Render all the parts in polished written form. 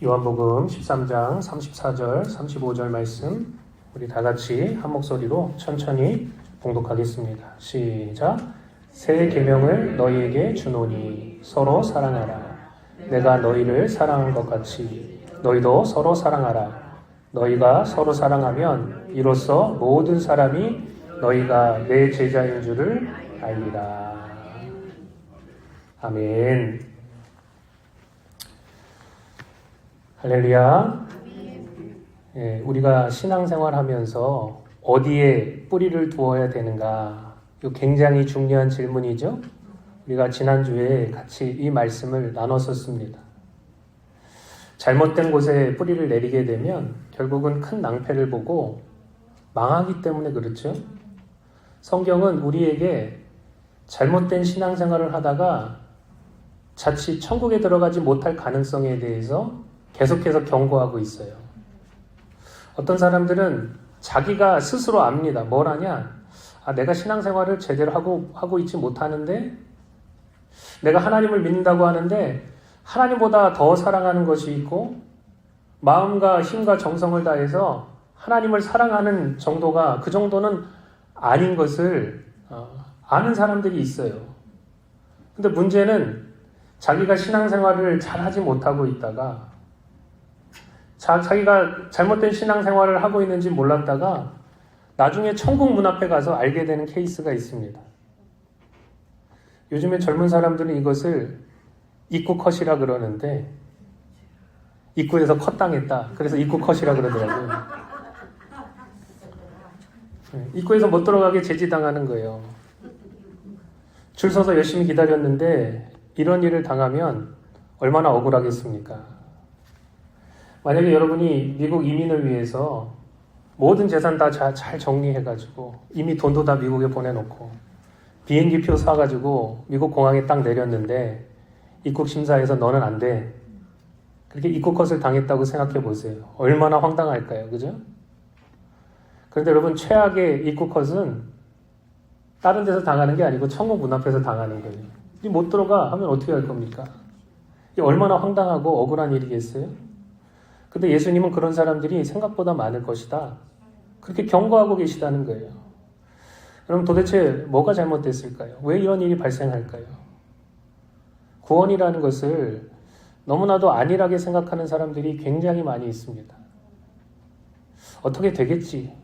요한복음 13장 34절, 35절 말씀 우리 다 같이 한 목소리로 천천히 봉독하겠습니다. 시작. 새 계명을 너희에게 주노니 서로 사랑하라. 내가 너희를 사랑한 것 같이 너희도 서로 사랑하라. 너희가 서로 사랑하면 이로써 모든 사람이 너희가 내 제자인 줄을 알리라. 아멘. 할렐루야. 예, 우리가 신앙생활 하면서 어디에 뿌리를 두어야 되는가? 이거 굉장히 중요한 질문이죠. 우리가 지난주에 같이 이 말씀을 나눴었습니다. 잘못된 곳에 뿌리를 내리게 되면 결국은 큰 낭패를 보고 망하기 때문에 그렇죠. 성경은 우리에게 잘못된 신앙생활을 하다가 자칫 천국에 들어가지 못할 가능성에 대해서 계속해서 경고하고 있어요. 어떤 사람들은 자기가 스스로 압니다. 뭘 하냐? 내가 신앙생활을 제대로 하고 있지 못하는데, 내가 하나님을 믿는다고 하는데 하나님보다 더 사랑하는 것이 있고 마음과 힘과 정성을 다해서 하나님을 사랑하는 정도가 그 정도는 아닌 것을 아는 사람들이 있어요. 근데 문제는 자기가 신앙생활을 잘 하지 못하고 있다가 자기가 잘못된 신앙생활을 하고 있는지 몰랐다가 나중에 천국 문 앞에 가서 알게 되는 케이스가 있습니다. 요즘에 젊은 사람들은 이것을 입구 컷이라 그러는데, 입구에서 컷 당했다. 그래서 입구 컷이라 그러더라고요. 입구에서 못 들어가게 제지당하는 거예요. 줄 서서 열심히 기다렸는데 이런 일을 당하면 얼마나 억울하겠습니까? 만약에 여러분이 미국 이민을 위해서 모든 재산 다 잘 정리해가지고 이미 돈도 다 미국에 보내놓고 비행기표 사가지고 미국 공항에 딱 내렸는데 입국 심사에서 너는 안 돼. 그렇게 입국 컷을 당했다고 생각해 보세요. 얼마나 황당할까요? 그죠? 그런데 여러분, 최악의 입국 컷은 다른 데서 당하는 게 아니고 천국 문 앞에서 당하는 거예요. 못 들어가 하면 어떻게 할 겁니까? 이게 얼마나 황당하고 억울한 일이겠어요? 근데 예수님은 그런 사람들이 생각보다 많을 것이다. 그렇게 경고하고 계시다는 거예요. 그럼 도대체 뭐가 잘못됐을까요? 왜 이런 일이 발생할까요? 구원이라는 것을 너무나도 안일하게 생각하는 사람들이 굉장히 많이 있습니다. 어떻게 되겠지?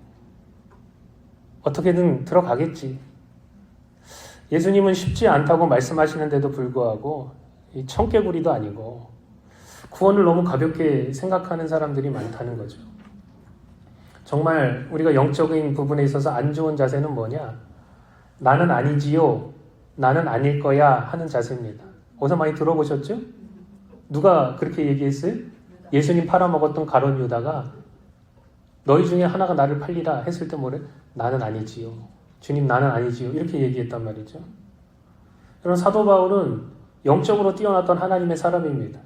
어떻게든 들어가겠지? 예수님은 쉽지 않다고 말씀하시는데도 불구하고 이 청개구리도 아니고 구원을 너무 가볍게 생각하는 사람들이 많다는 거죠. 정말 우리가 영적인 부분에 있어서 안 좋은 자세는 뭐냐? 나는 아니지요, 나는 아닐 거야 하는 자세입니다. 어디서 많이 들어보셨죠? 누가 그렇게 얘기했어요? 예수님 팔아먹었던 가룟 유다가 너희 중에 하나가 나를 팔리라 했을 때 뭐래? 나는 아니지요. 주님, 나는 아니지요. 이렇게 얘기했단 말이죠. 그런 사도 바울은 영적으로 뛰어났던 하나님의 사람입니다.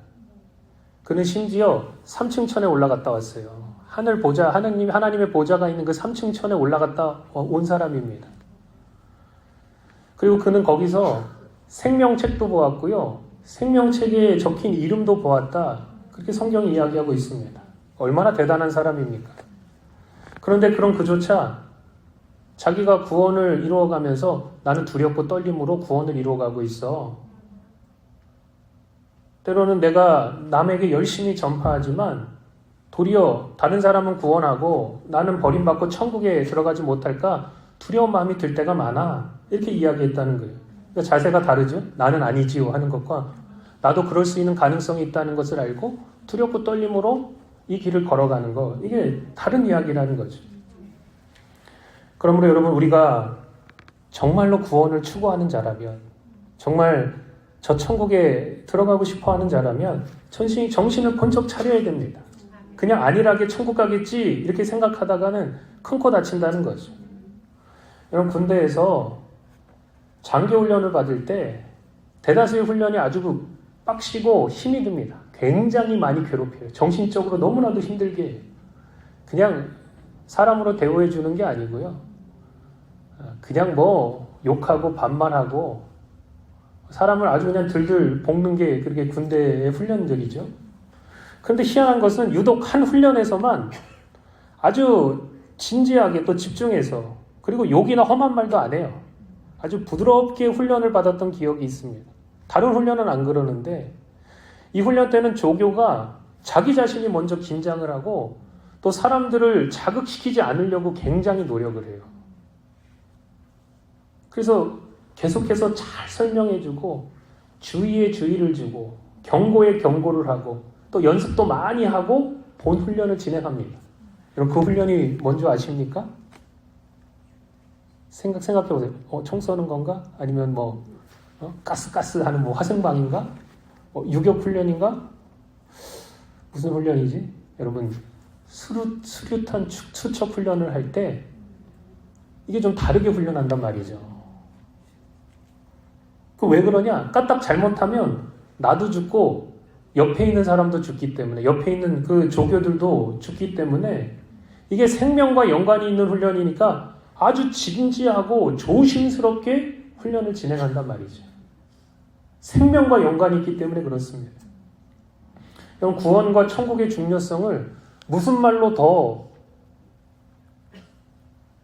그는 심지어 3층 천에 올라갔다 왔어요. 하나님의 보좌가 있는 그 3층 천에 올라갔다 온 사람입니다. 그리고 그는 거기서 생명책도 보았고요. 생명책에 적힌 이름도 보았다. 그렇게 성경이 이야기하고 있습니다. 얼마나 대단한 사람입니까? 그런데 그런 그조차 자기가 구원을 이루어가면서 나는 두렵고 떨림으로 구원을 이루어가고 있어. 때로는 내가 남에게 열심히 전파하지만 도리어 다른 사람은 구원하고 나는 버림받고 천국에 들어가지 못할까 두려운 마음이 들 때가 많아. 이렇게 이야기했다는 거예요. 그러니까 자세가 다르죠. 나는 아니지요 하는 것과 나도 그럴 수 있는 가능성이 있다는 것을 알고 두렵고 떨림으로 이 길을 걸어가는 것. 이게 다른 이야기라는 거죠. 그러므로 여러분, 우리가 정말로 구원을 추구하는 자라면, 정말 저 천국에 들어가고 싶어하는 자라면 정신을 번쩍 차려야 됩니다. 그냥 안일하게 천국 가겠지 이렇게 생각하다가는 큰 코 다친다는 거죠. 여러분, 군대에서 장교 훈련을 받을 때 대다수의 훈련이 아주 빡시고 힘이 듭니다. 굉장히 많이 괴롭혀요. 정신적으로 너무나도 힘들게 해요. 그냥 사람으로 대우해 주는 게 아니고요. 그냥 욕하고 반말하고 사람을 아주 그냥 들들 볶는 게 그렇게 군대의 훈련들이죠. 그런데 희한한 것은 유독 한 훈련에서만 아주 진지하게 또 집중해서, 그리고 욕이나 험한 말도 안 해요. 아주 부드럽게 훈련을 받았던 기억이 있습니다. 다른 훈련은 안 그러는데 이 훈련 때는 조교가 자기 자신이 먼저 긴장을 하고 또 사람들을 자극시키지 않으려고 굉장히 노력을 해요. 그래서 계속해서 잘 설명해주고 주의에 주의를 주고 경고에 경고를 하고 또 연습도 많이 하고 본 훈련을 진행합니다. 여러분 그 훈련이 뭔지 아십니까? 생각해보세요. 총 쏘는 건가? 아니면 가스 하는 화생방인가? 유격 훈련인가? 무슨 훈련이지? 여러분 수류탄 투척 훈련을 할 때 이게 좀 다르게 훈련한단 말이죠. 그 왜 그러냐? 까딱 잘못하면 나도 죽고 옆에 있는 사람도 죽기 때문에, 옆에 있는 그 조교들도 죽기 때문에 이게 생명과 연관이 있는 훈련이니까 아주 진지하고 조심스럽게 훈련을 진행한단 말이죠. 생명과 연관이 있기 때문에 그렇습니다. 여러분 구원과 천국의 중요성을 무슨 말로 더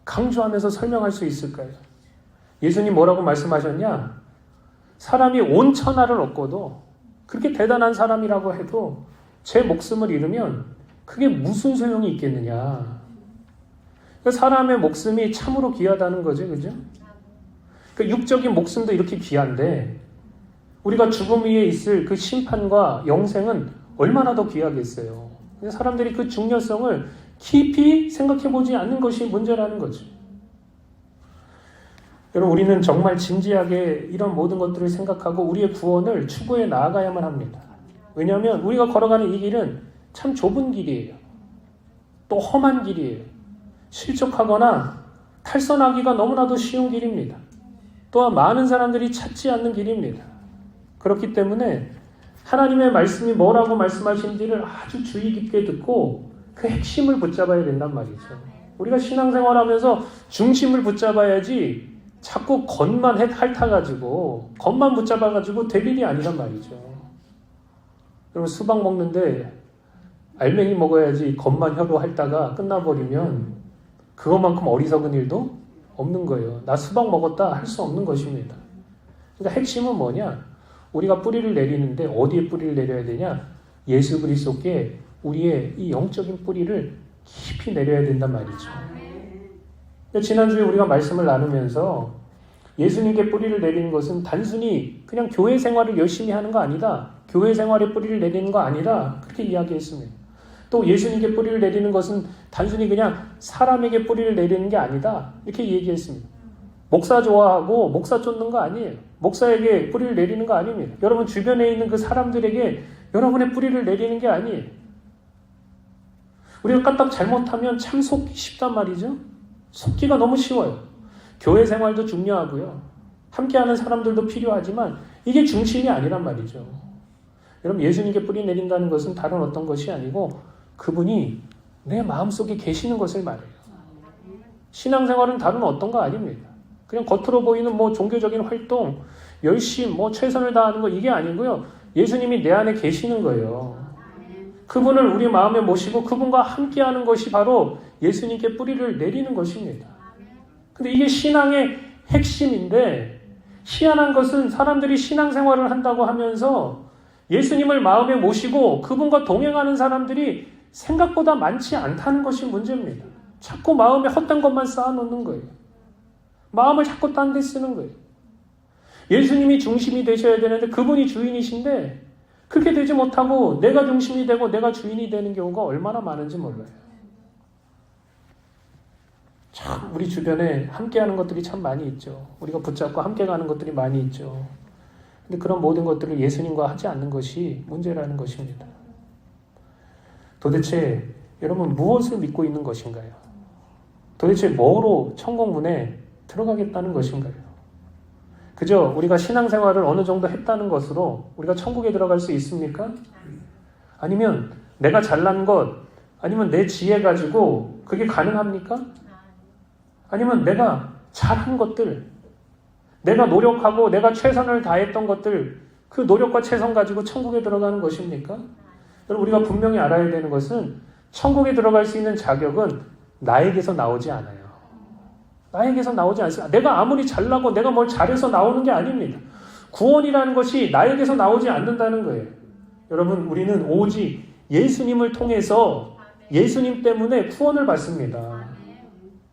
강조하면서 설명할 수 있을까요? 예수님 뭐라고 말씀하셨냐? 사람이 온 천하를 얻고도 그렇게 대단한 사람이라고 해도 제 목숨을 잃으면 그게 무슨 소용이 있겠느냐. 그러니까 사람의 목숨이 참으로 귀하다는 거죠. 그죠? 그러니까 육적인 목숨도 이렇게 귀한데 우리가 죽음 위에 있을 그 심판과 영생은 얼마나 더 귀하겠어요. 사람들이 그 중요성을 깊이 생각해보지 않는 것이 문제라는 거죠. 여러분 우리는 정말 진지하게 이런 모든 것들을 생각하고 우리의 구원을 추구해 나아가야만 합니다. 왜냐하면 우리가 걸어가는 이 길은 참 좁은 길이에요. 또 험한 길이에요. 실족하거나 탈선하기가 너무나도 쉬운 길입니다. 또한 많은 사람들이 찾지 않는 길입니다. 그렇기 때문에 하나님의 말씀이 뭐라고 말씀하시는지를 아주 주의 깊게 듣고 그 핵심을 붙잡아야 된단 말이죠. 우리가 신앙생활하면서 중심을 붙잡아야지 자꾸 겉만 핥아가지고 겉만 붙잡아가지고 될 일이 아니란 말이죠. 여러분 수박 먹는데 알맹이 먹어야지 겉만 혀로 핥다가 끝나버리면 그것만큼 어리석은 일도 없는 거예요. 나 수박 먹었다 할 수 없는 것입니다. 그러니까 핵심은 뭐냐? 우리가 뿌리를 내리는데 어디에 뿌리를 내려야 되냐? 예수 그리스도께 우리의 이 영적인 뿌리를 깊이 내려야 된단 말이죠. 지난주에 우리가 말씀을 나누면서 예수님께 뿌리를 내리는 것은 단순히 그냥 교회 생활을 열심히 하는 거 아니다. 교회 생활에 뿌리를 내리는 거 아니다. 그렇게 이야기했습니다. 또 예수님께 뿌리를 내리는 것은 단순히 그냥 사람에게 뿌리를 내리는 게 아니다. 이렇게 얘기했습니다. 목사 좋아하고 목사 쫓는 거 아니에요. 목사에게 뿌리를 내리는 거 아닙니다. 여러분 주변에 있는 그 사람들에게 여러분의 뿌리를 내리는 게 아니에요. 우리가 까딱 잘못하면 참 속기 쉽단 말이죠. 속기가 너무 쉬워요. 교회 생활도 중요하고요. 함께하는 사람들도 필요하지만 이게 중심이 아니란 말이죠. 여러분 예수님께 뿌리 내린다는 것은 다른 어떤 것이 아니고 그분이 내 마음속에 계시는 것을 말해요. 신앙생활은 다른 어떤 거 아닙니다. 그냥 겉으로 보이는 종교적인 활동, 열심, 최선을 다하는 거 이게 아니고요. 예수님이 내 안에 계시는 거예요. 그분을 우리 마음에 모시고 그분과 함께하는 것이 바로 예수님께 뿌리를 내리는 것입니다. 근데 이게 신앙의 핵심인데 희한한 것은 사람들이 신앙생활을 한다고 하면서 예수님을 마음에 모시고 그분과 동행하는 사람들이 생각보다 많지 않다는 것이 문제입니다. 자꾸 마음에 헛된 것만 쌓아놓는 거예요. 마음을 자꾸 딴 데 쓰는 거예요. 예수님이 중심이 되셔야 되는데 그분이 주인이신데 그렇게 되지 못하고 내가 중심이 되고 내가 주인이 되는 경우가 얼마나 많은지 몰라요. 참 우리 주변에 함께하는 것들이 참 많이 있죠. 우리가 붙잡고 함께 가는 것들이 많이 있죠. 근데 그런 모든 것들을 예수님과 하지 않는 것이 문제라는 것입니다. 도대체 여러분 무엇을 믿고 있는 것인가요? 도대체 뭐로 천국문에 들어가겠다는 것인가요? 그저 우리가 신앙생활을 어느 정도 했다는 것으로 우리가 천국에 들어갈 수 있습니까? 아니면 내가 잘난 것, 아니면 내 지혜 가지고 그게 가능합니까? 아니면 내가 잘한 것들, 내가 노력하고 내가 최선을 다했던 것들, 그 노력과 최선 가지고 천국에 들어가는 것입니까? 여러분, 우리가 분명히 알아야 되는 것은 천국에 들어갈 수 있는 자격은 나에게서 나오지 않아요. 나에게서 나오지 않습니다. 내가 아무리 잘나고 내가 뭘 잘해서 나오는 게 아닙니다. 구원이라는 것이 나에게서 나오지 않는다는 거예요. 여러분, 우리는 오직 예수님을 통해서 예수님 때문에 구원을 받습니다.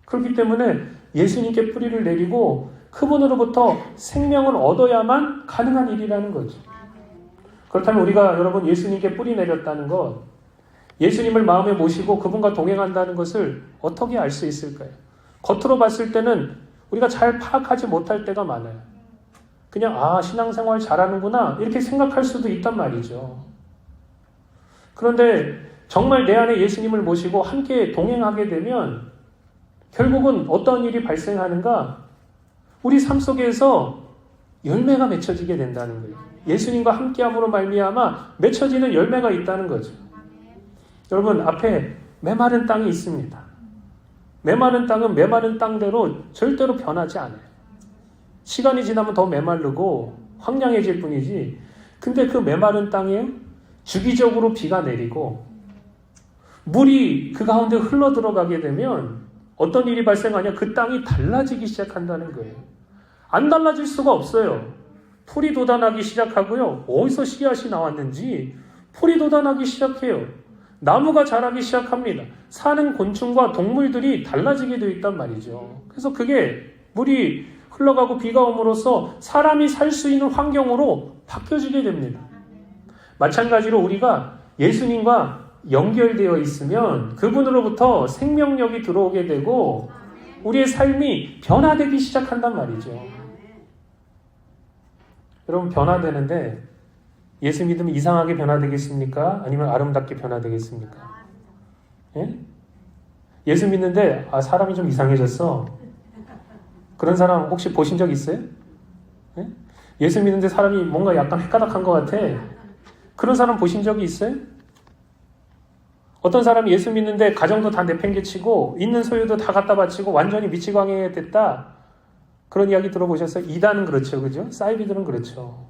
그렇기 때문에 예수님께 뿌리를 내리고 그분으로부터 생명을 얻어야만 가능한 일이라는 거죠. 그렇다면 우리가 여러분 예수님께 뿌리 내렸다는 것, 예수님을 마음에 모시고 그분과 동행한다는 것을 어떻게 알 수 있을까요? 겉으로 봤을 때는 우리가 잘 파악하지 못할 때가 많아요. 그냥 신앙생활 잘하는구나 이렇게 생각할 수도 있단 말이죠. 그런데 정말 내 안에 예수님을 모시고 함께 동행하게 되면 결국은 어떤 일이 발생하는가? 우리 삶 속에서 열매가 맺혀지게 된다는 거예요. 예수님과 함께함으로 말미암아 맺혀지는 열매가 있다는 거죠. 여러분, 앞에 메마른 땅이 있습니다. 메마른 땅은 메마른 땅대로 절대로 변하지 않아요. 시간이 지나면 더 메마르고 황량해질 뿐이지. 근데 그 메마른 땅에 주기적으로 비가 내리고 물이 그 가운데 흘러 들어가게 되면 어떤 일이 발생하냐? 그 땅이 달라지기 시작한다는 거예요. 안 달라질 수가 없어요. 풀이 돋아나기 시작하고요. 어디서 씨앗이 나왔는지 풀이 돋아나기 시작해요. 나무가 자라기 시작합니다. 사는 곤충과 동물들이 달라지게 되어 있단 말이죠. 그래서 그게 물이 흘러가고 비가 옴으로써 사람이 살 수 있는 환경으로 바뀌어지게 됩니다. 마찬가지로 우리가 예수님과 연결되어 있으면 그분으로부터 생명력이 들어오게 되고 우리의 삶이 변화되기 시작한단 말이죠. 여러분, 변화되는데 예수 믿으면 이상하게 변화되겠습니까? 아니면 아름답게 변화되겠습니까? 예? 예수 믿는데 사람이 좀 이상해졌어. 그런 사람 혹시 보신 적 있어요? 예? 예수 믿는데 사람이 뭔가 약간 헷가닥한 것 같아. 그런 사람 보신 적이 있어요? 어떤 사람이 예수 믿는데 가정도 다 내팽개치고 있는 소유도 다 갖다 바치고 완전히 미치광이 됐다. 그런 이야기 들어보셨어요? 이단은 그렇죠. 그죠? 사이비들은 그렇죠.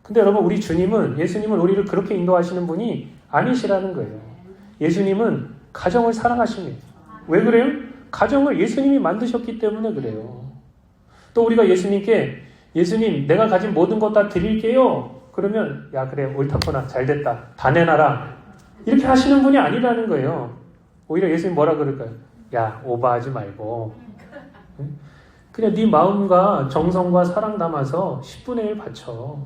근데 여러분, 우리 주님은, 예수님은 우리를 그렇게 인도하시는 분이 아니시라는 거예요. 예수님은 가정을 사랑하십니다. 왜 그래요? 가정을 예수님이 만드셨기 때문에 그래요. 또 우리가 예수님께, 예수님 내가 가진 모든 것 다 드릴게요. 그러면 야 그래 옳았구나 잘됐다 다 내놔라 이렇게 하시는 분이 아니라는 거예요. 오히려 예수님 뭐라 그럴까요? 야 오버하지 말고 그냥 네 마음과 정성과 사랑 담아서 10분의 1 바쳐.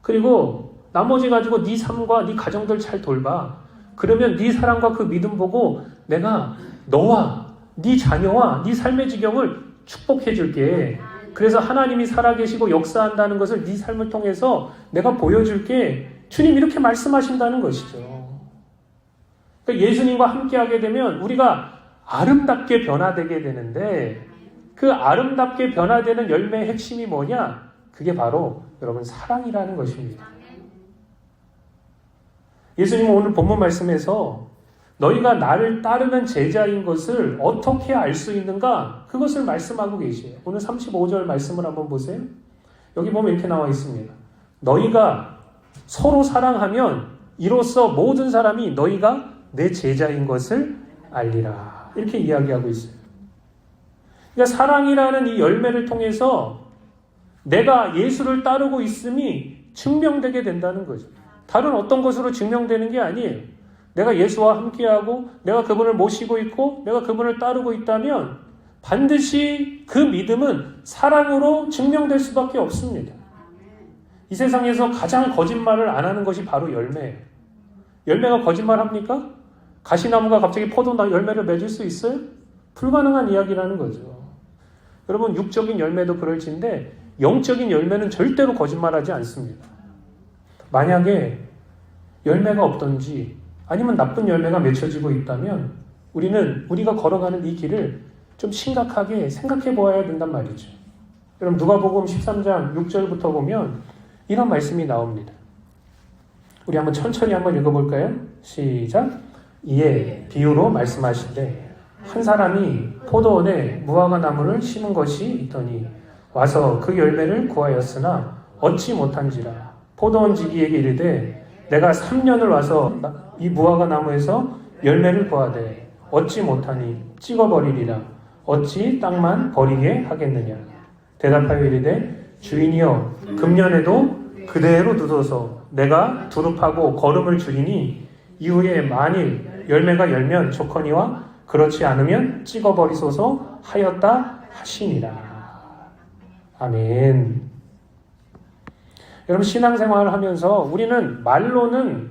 그리고 나머지 가지고 네 삶과 네 가정들 잘 돌봐. 그러면 네 사랑과 그 믿음 보고 내가 너와 네 자녀와 네 삶의 지경을 축복해 줄게. 그래서 하나님이 살아계시고 역사한다는 것을 네 삶을 통해서 내가 보여줄게. 주님 이렇게 말씀하신다는 것이죠. 그러니까 예수님과 함께하게 되면 우리가 아름답게 변화되게 되는데 그 아름답게 변화되는 열매의 핵심이 뭐냐? 그게 바로 여러분 사랑이라는 것입니다. 예수님은 오늘 본문 말씀에서 너희가 나를 따르는 제자인 것을 어떻게 알 수 있는가? 그것을 말씀하고 계세요. 오늘 35절 말씀을 한번 보세요. 여기 보면 이렇게 나와 있습니다. 너희가 서로 사랑하면 이로써 모든 사람이 너희가 내 제자인 것을 알리라. 이렇게 이야기하고 있어요. 그러니까 사랑이라는 이 열매를 통해서 내가 예수를 따르고 있음이 증명되게 된다는 거죠. 다른 어떤 것으로 증명되는 게 아니에요. 내가 예수와 함께하고 내가 그분을 모시고 있고 내가 그분을 따르고 있다면 반드시 그 믿음은 사랑으로 증명될 수밖에 없습니다. 이 세상에서 가장 거짓말을 안 하는 것이 바로 열매예요. 열매가 거짓말합니까? 가시나무가 갑자기 포도 열매를 맺을 수 있어요? 불가능한 이야기라는 거죠. 여러분 육적인 열매도 그럴지인데 영적인 열매는 절대로 거짓말하지 않습니다. 만약에 열매가 없던지 아니면 나쁜 열매가 맺혀지고 있다면 우리가 걸어가는 이 길을 좀 심각하게 생각해 보아야 된단 말이죠. 여러분 누가복음 13장 6절부터 보면 이런 말씀이 나옵니다. 우리 한번 천천히 한번 읽어볼까요? 시작. 이에 비유로 말씀하시되 한 사람이 포도원에 무화과 나무를 심은 것이 있더니 와서 그 열매를 구하였으나 얻지 못한지라 포도원 지기에게 이르되 내가 3년을 와서 이 무화과 나무에서 열매를 구하되 얻지 못하니 찍어버리리라. 어찌 땅만 버리게 하겠느냐. 대답하여 이르되 주인이여 금년에도 그대로 두소서. 내가 두릅하고 거름을 줄이니 이후에 만일 열매가 열면 좋거니와 그렇지 않으면 찍어버리소서 하였다 하시니라. 아멘. 여러분, 신앙생활을 하면서 우리는 말로는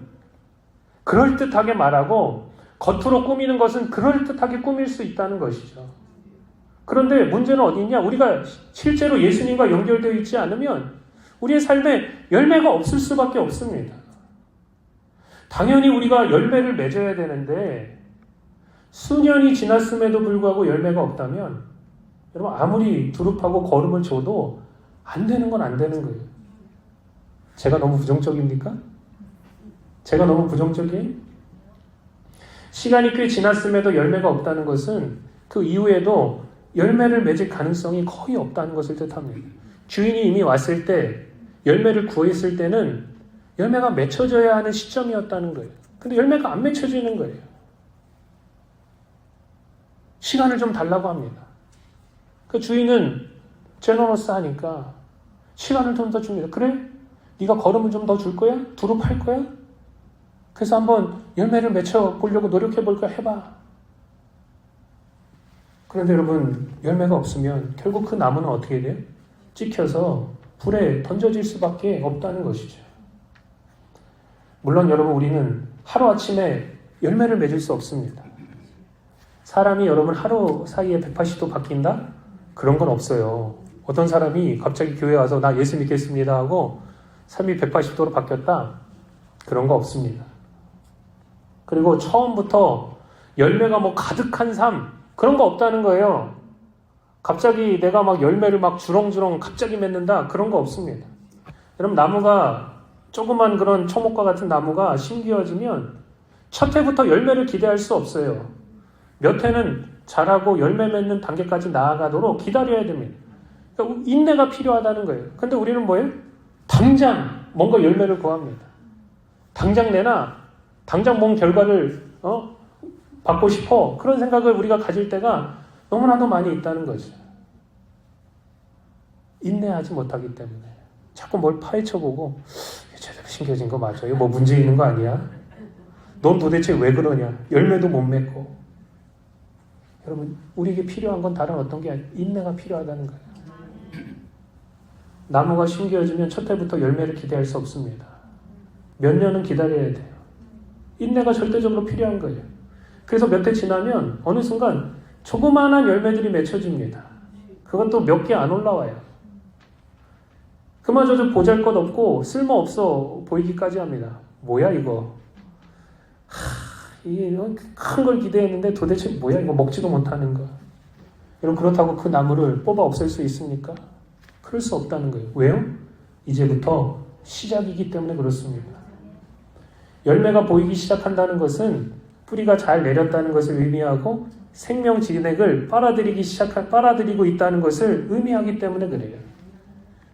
그럴듯하게 말하고 겉으로 꾸미는 것은 그럴듯하게 꾸밀 수 있다는 것이죠. 그런데 문제는 어디 있냐? 우리가 실제로 예수님과 연결되어 있지 않으면 우리의 삶에 열매가 없을 수밖에 없습니다. 당연히 우리가 열매를 맺어야 되는데 수년이 지났음에도 불구하고 열매가 없다면 여러분, 아무리 두릅하고 거름을 줘도 안 되는 건 안 되는 거예요. 제가 너무 부정적입니까? 제가 너무 부정적이에요? 시간이 꽤 지났음에도 열매가 없다는 것은 그 이후에도 열매를 맺을 가능성이 거의 없다는 것을 뜻합니다. 주인이 이미 왔을 때 열매를 구했을 때는 열매가 맺혀져야 하는 시점이었다는 거예요. 근데 열매가 안 맺혀지는 거예요. 시간을 좀 달라고 합니다. 그 주인은 제너러스하니까 시간을 좀 더 줍니다. 그래? 네가 걸음을 좀 더 줄 거야? 두릅 팔 거야? 그래서 한번 열매를 맺혀 보려고 노력해 볼 거야? 해봐. 그런데 여러분, 열매가 없으면 결국 그 나무는 어떻게 돼요? 찍혀서 불에 던져질 수밖에 없다는 것이죠. 물론 여러분, 우리는 하루아침에 열매를 맺을 수 없습니다. 사람이 여러분 하루 사이에 180도 바뀐다? 그런 건 없어요. 어떤 사람이 갑자기 교회 와서 나 예수 믿겠습니다 하고 삶이 180도로 바뀌었다? 그런 거 없습니다. 그리고 처음부터 열매가 뭐 가득한 삶, 그런 거 없다는 거예요. 갑자기 내가 막 열매를 막 주렁주렁 갑자기 맺는다? 그런 거 없습니다. 여러분, 나무가 조그만 그런 초목과 같은 나무가 심기어지면 첫 해부터 열매를 기대할 수 없어요. 몇 해는 자라고 열매 맺는 단계까지 나아가도록 기다려야 됩니다. 그러니까 인내가 필요하다는 거예요. 근데 우리는 뭐예요? 당장 뭔가 열매를 구합니다. 당장 내나 당장 뭔 결과를 받고 싶어. 그런 생각을 우리가 가질 때가 너무나도 많이 있다는 거죠. 인내하지 못하기 때문에 자꾸 뭘 파헤쳐보고 제대로 심겨진 거 맞아? 이거 뭐 문제 있는 거 아니야? 넌 도대체 왜 그러냐? 열매도 못 맺고. 여러분, 우리에게 필요한 건 다른 어떤 게 아니라 인내가 필요하다는 거예요. 나무가 심겨지면 첫 해부터 열매를 기대할 수 없습니다. 몇 년은 기다려야 돼요. 인내가 절대적으로 필요한 거예요. 그래서 몇 해 지나면 어느 순간 조그마한 열매들이 맺혀집니다. 그것도 몇 개 안 올라와요. 그마저도 보잘것없고 쓸모없어 보이기까지 합니다. 뭐야 이거? 이게 큰 걸 기대했는데 도대체 뭐야 이거, 먹지도 못하는 거. 여러분, 그렇다고 그 나무를 뽑아 없앨 수 있습니까? 그럴 수 없다는 거예요. 왜요? 이제부터 시작이기 때문에 그렇습니다. 열매가 보이기 시작한다는 것은 뿌리가 잘 내렸다는 것을 의미하고 생명 진액을 빨아들이고 있다는 것을 의미하기 때문에 그래요.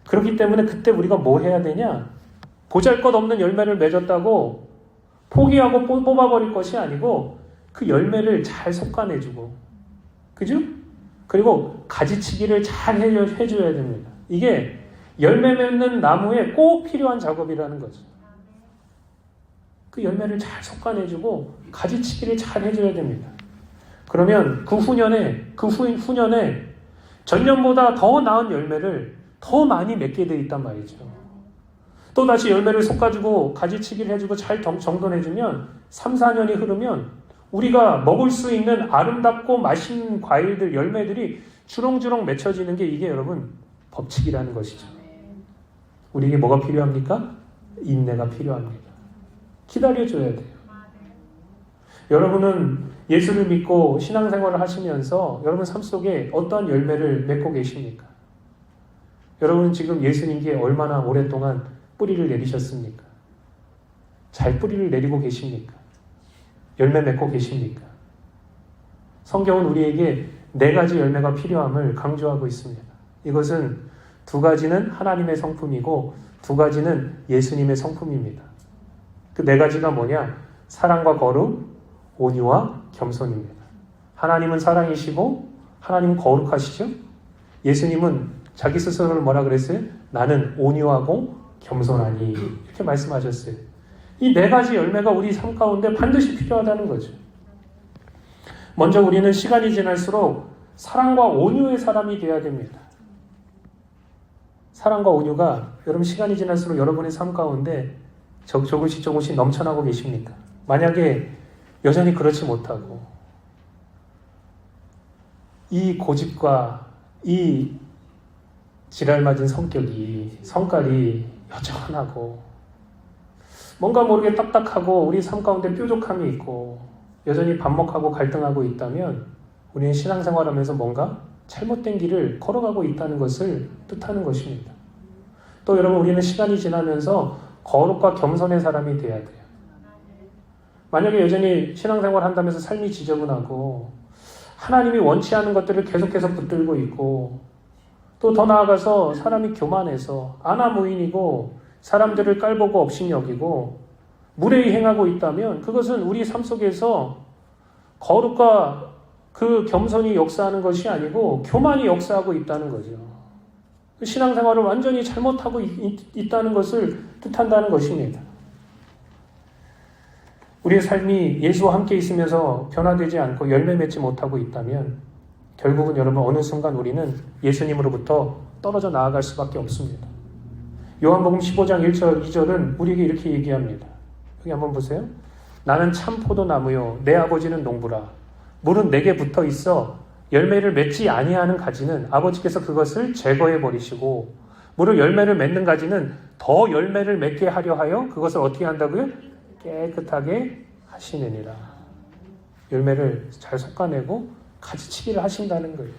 그렇기 때문에 그때 우리가 뭐 해야 되냐? 보잘것없는 열매를 맺었다고 포기하고 뽑아버릴 것이 아니고 그 열매를 잘 솎아내주고, 그죠? 그리고 가지치기를 잘 해줘야 됩니다. 이게 열매 맺는 나무에 꼭 필요한 작업이라는 거죠. 그 열매를 잘 솎아내주고 가지치기를 잘 해줘야 됩니다. 그러면 그 후년에 전년보다 더 나은 열매를 더 많이 맺게 돼 있단 말이죠. 또 다시 열매를 솎아주고 가지치기를 해주고 잘 정돈해주면 3, 4년이 흐르면 우리가 먹을 수 있는 아름답고 맛있는 과일들, 열매들이 주렁주렁 맺혀지는 게 이게 여러분 법칙이라는 것이죠. 우리에게 뭐가 필요합니까? 인내가 필요합니다. 기다려줘야 돼요. 여러분은 예수를 믿고 신앙생활을 하시면서 여러분 삶 속에 어떤 열매를 맺고 계십니까? 여러분은 지금 예수님께 얼마나 오랫동안 뿌리를 내리셨습니까? 잘 뿌리를 내리고 계십니까? 열매 맺고 계십니까? 성경은 우리에게 4가지 열매가 필요함을 강조하고 있습니다. 이것은 2가지는 하나님의 성품이고 2가지는 예수님의 성품입니다. 그 네 가지가 뭐냐? 사랑과 거룩, 온유와 겸손입니다. 하나님은 사랑이시고 하나님은 거룩하시죠? 예수님은 자기 스스로를 뭐라 그랬어요? 나는 온유하고 겸손하니 이렇게 말씀하셨어요. 이 네 가지 열매가 우리 삶 가운데 반드시 필요하다는 거죠. 먼저 우리는 시간이 지날수록 사랑과 온유의 사람이 되어야 됩니다. 사랑과 온유가 여러분 시간이 지날수록 여러분의 삶 가운데 조금씩 넘쳐나고 계십니까? 만약에 여전히 그렇지 못하고 이 고집과 이 지랄맞은 성깔이 여전하고 뭔가 모르게 딱딱하고 우리 삶 가운데 뾰족함이 있고 여전히 반목하고 갈등하고 있다면 우리는 신앙생활하면서 뭔가 잘못된 길을 걸어가고 있다는 것을 뜻하는 것입니다. 또 여러분 우리는 시간이 지나면서 거룩과 겸손의 사람이 돼야 돼요. 만약에 여전히 신앙생활 한다면서 삶이 지저분하고 하나님이 원치 않은 것들을 계속해서 붙들고 있고 또 더 나아가서 사람이 교만해서 아나무인이고 사람들을 깔보고 업신여기고 무례히 행하고 있다면 그것은 우리 삶 속에서 거룩과 그 겸손이 역사하는 것이 아니고 교만이 역사하고 있다는 거죠. 신앙생활을 완전히 잘못하고 있다는 것을 뜻한다는 것입니다. 우리의 삶이 예수와 함께 있으면서 변화되지 않고 열매 맺지 못하고 있다면 결국은 여러분 어느 순간 우리는 예수님으로부터 떨어져 나아갈 수밖에 없습니다. 요한복음 15장 1절 2절은 우리에게 이렇게 얘기합니다. 여기 한번 보세요. 나는 참 포도나무요 내 아버지는 농부라. 물은 내게 붙어 있어 열매를 맺지 아니하는 가지는 아버지께서 그것을 제거해 버리시고 무릇 열매를 맺는 가지는 더 열매를 맺게 하려 하여 그것을 어떻게 한다고요? 깨끗하게 하시느니라. 열매를 잘 솎아내고 가지치기를 하신다는 거예요.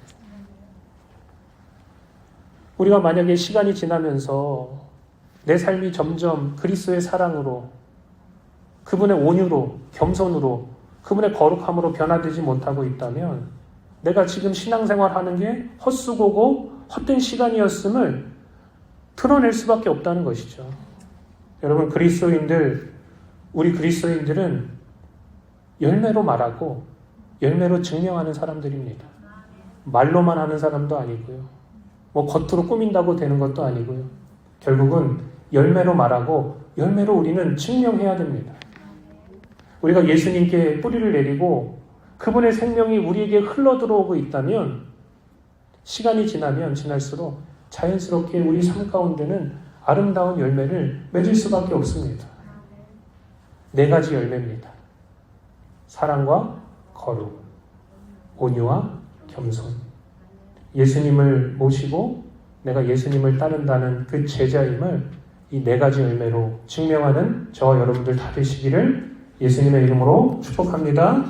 우리가 만약에 시간이 지나면서 내 삶이 점점 그리스도의 사랑으로 그분의 온유로 겸손으로 그분의 거룩함으로 변화되지 못하고 있다면 내가 지금 신앙생활하는 게 헛수고고 헛된 시간이었음을 드러낼 수밖에 없다는 것이죠. 여러분 우리 그리스도인들은 열매로 말하고 열매로 증명하는 사람들입니다. 말로만 하는 사람도 아니고요. 겉으로 꾸민다고 되는 것도 아니고요. 결국은 열매로 말하고 열매로 우리는 증명해야 됩니다. 우리가 예수님께 뿌리를 내리고 그분의 생명이 우리에게 흘러들어오고 있다면 시간이 지나면 지날수록 자연스럽게 우리 삶 가운데는 아름다운 열매를 맺을 수밖에 없습니다. 네 가지 열매입니다. 사랑과 거룩, 온유와 겸손. 예수님을 모시고 내가 예수님을 따른다는 그 제자임을 이 네 가지 열매로 증명하는 저와 여러분들 다 되시기를 예수님의 이름으로 축복합니다.